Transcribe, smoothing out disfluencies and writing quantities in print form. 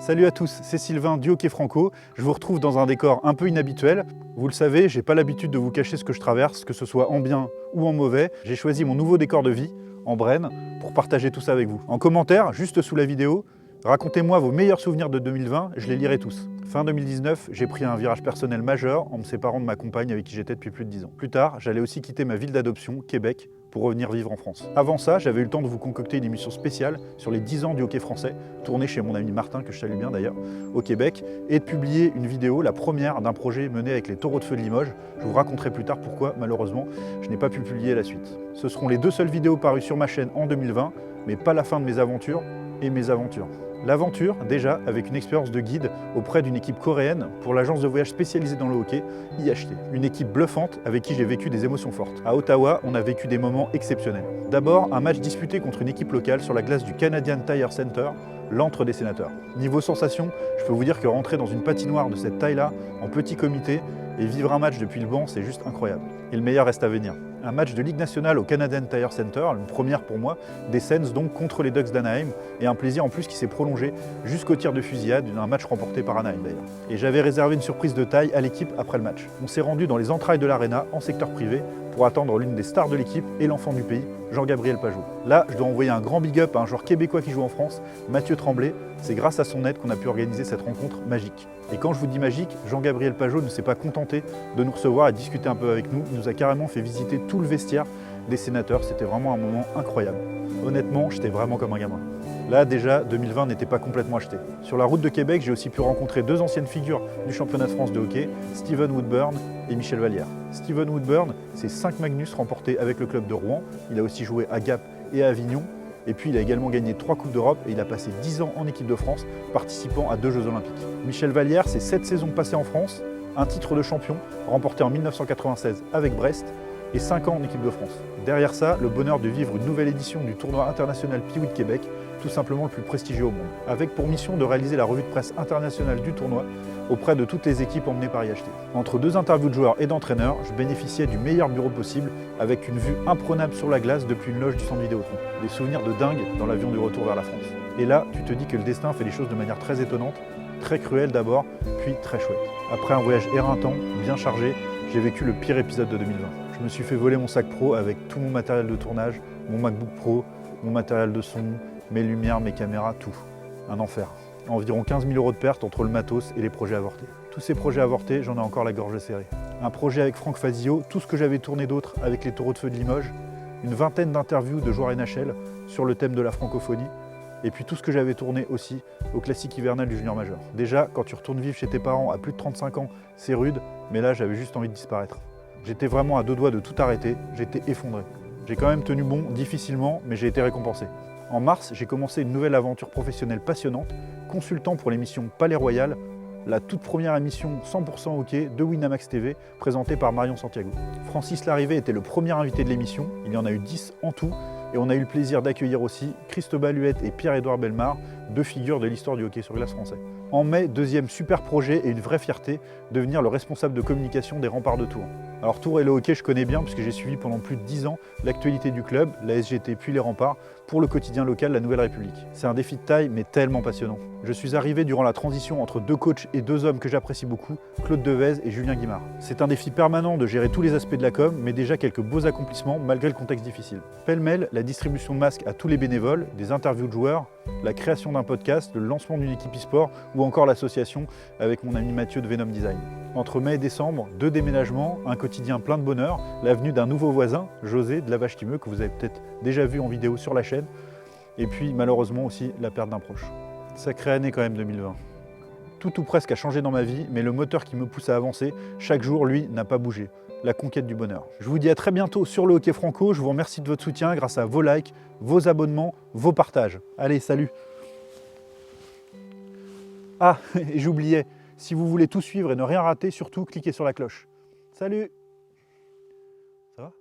Salut à tous, c'est Sylvain du Hockey Franco. Je vous retrouve dans un décor un peu inhabituel. Vous le savez, j'ai pas l'habitude de vous cacher ce que je traverse, que ce soit en bien ou en mauvais. J'ai choisi mon nouveau décor de vie, en Brenne, pour partager tout ça avec vous. En commentaire, juste sous la vidéo, racontez-moi vos meilleurs souvenirs de 2020, je les lirai tous. Fin 2019, j'ai pris un virage personnel majeur en me séparant de ma compagne avec qui j'étais depuis plus de 10 ans. Plus tard, j'allais aussi quitter ma ville d'adoption, Québec, pour revenir vivre en France. Avant ça, j'avais eu le temps de vous concocter une émission spéciale sur les 10 ans du hockey français, tournée chez mon ami Martin, que je salue bien d'ailleurs, au Québec, et de publier une vidéo, la première d'un projet mené avec les Taureaux de Feu de Limoges. Je vous raconterai plus tard pourquoi, malheureusement, je n'ai pas pu publier la suite. Ce seront les deux seules vidéos parues sur ma chaîne en 2020, mais pas la fin de mes aventures et mes aventures. L'aventure, déjà, avec une expérience de guide auprès d'une équipe coréenne pour l'agence de voyage spécialisée dans le hockey, IHT. Une équipe bluffante avec qui j'ai vécu des émotions fortes. À Ottawa, on a vécu des moments exceptionnels. D'abord, un match disputé contre une équipe locale sur la glace du Canadian Tire Center, l'antre des sénateurs. Niveau sensation, je peux vous dire que rentrer dans une patinoire de cette taille-là, en petit comité, et vivre un match depuis le banc, c'est juste incroyable. Et le meilleur reste à venir. Un match de Ligue nationale au Canadian Tire Center, une première pour moi, des Sens donc contre les Ducks d'Anaheim, et un plaisir en plus qui s'est prolongé jusqu'au tir de fusillade, un match remporté par Anaheim d'ailleurs. Et j'avais réservé une surprise de taille à l'équipe après le match. On s'est rendu dans les entrailles de l'aréna, en secteur privé, pour attendre l'une des stars de l'équipe et l'enfant du pays, Jean-Gabriel Pageau. Là, je dois envoyer un grand big up à un joueur québécois qui joue en France, Mathieu Tremblay. C'est grâce à son aide qu'on a pu organiser cette rencontre magique. Et quand je vous dis magique, Jean-Gabriel Pageau ne s'est pas contenté de nous recevoir et discuter un peu avec nous. Il nous a carrément fait visiter tout le vestiaire des sénateurs. C'était vraiment un moment incroyable. Honnêtement, j'étais vraiment comme un gamin. Là, déjà, 2020 n'était pas complètement acheté. Sur la route de Québec, j'ai aussi pu rencontrer deux anciennes figures du championnat de France de hockey, Steven Woodburn et Michel Vallière. Steven Woodburn, c'est 5 Magnus remportés avec le club de Rouen. Il a aussi joué à Gap et à Avignon. Et puis, il a également gagné 3 Coupes d'Europe et il a passé 10 ans en équipe de France, participant à 2 Jeux Olympiques. Michel Vallière, c'est 7 saisons passées en France, un titre de champion remporté en 1996 avec Brest et 5 ans en équipe de France. Derrière ça, le bonheur de vivre une nouvelle édition du tournoi international Pee-Wee de Québec, tout simplement le plus prestigieux au monde, avec pour mission de réaliser la revue de presse internationale du tournoi auprès de toutes les équipes emmenées par IHT. Entre 2 interviews de joueurs et d'entraîneurs, je bénéficiais du meilleur bureau possible avec une vue imprenable sur la glace depuis une loge du centre Vidéotron. Des souvenirs de dingue dans l'avion du retour vers la France. Et là, tu te dis que le destin fait les choses de manière très étonnante, très cruelle d'abord, puis très chouette. Après un voyage éreintant, bien chargé, j'ai vécu le pire épisode de 2020. Je me suis fait voler mon sac pro avec tout mon matériel de tournage, mon MacBook Pro, mon matériel de son, mes lumières, mes caméras, tout. Un enfer. Environ 15 000 € de pertes entre le matos et les projets avortés. Tous ces projets avortés, j'en ai encore la gorge serrée. Un projet avec Franck Fazio, tout ce que j'avais tourné d'autre avec les Taureaux de Feu de Limoges, une vingtaine d'interviews de joueurs NHL sur le thème de la francophonie, et puis tout ce que j'avais tourné aussi au classique hivernal du junior majeur. Déjà, quand tu retournes vivre chez tes parents à plus de 35 ans, c'est rude, mais là j'avais juste envie de disparaître. J'étais vraiment à 2 doigts de tout arrêter, j'étais effondré. J'ai quand même tenu bon, difficilement, mais j'ai été récompensé. En mars, j'ai commencé une nouvelle aventure professionnelle passionnante, consultant pour l'émission Palais Royal, la toute première émission 100% hockey de Winamax TV, présentée par Marion Santiago. Francis Larrivé était le premier invité de l'émission, il y en a eu 10 en tout, et on a eu le plaisir d'accueillir aussi Cristobal Huette et Pierre-Édouard Bellemare, 2 figures de l'histoire du hockey sur glace français. En mai, deuxième super projet et une vraie fierté, devenir le responsable de communication des Remparts de Tours. Alors Tours et le hockey, je connais bien puisque j'ai suivi pendant plus de 10 ans l'actualité du club, la SGT puis les Remparts, pour le quotidien local La Nouvelle République. C'est un défi de taille mais tellement passionnant. Je suis arrivé durant la transition entre 2 coachs et 2 hommes que j'apprécie beaucoup, Claude Devez et Julien Guimard. C'est un défi permanent de gérer tous les aspects de la com, mais déjà quelques beaux accomplissements malgré le contexte difficile. Pêle-mêle, la distribution de masques à tous les bénévoles, des interviews de joueurs, la création d'un podcast, le lancement d'une équipe e-sport ou encore l'association avec mon ami Mathieu de Venom Design. Entre mai et décembre, 2 déménagements, un quotidien plein de bonheur, la venue d'un nouveau voisin, José de la Vache Timeux, que vous avez peut-être déjà vu en vidéo sur la chaîne, et puis malheureusement aussi la perte d'un proche. Sacrée année quand même 2020. Tout ou presque a changé dans ma vie, mais le moteur qui me pousse à avancer, chaque jour, lui, n'a pas bougé. La conquête du bonheur. Je vous dis à très bientôt sur le Hockey Franco. Je vous remercie de votre soutien grâce à vos likes, vos abonnements, vos partages. Allez, salut! Ah, et j'oubliais, si vous voulez tout suivre et ne rien rater, surtout cliquez sur la cloche. Salut! Ça va ?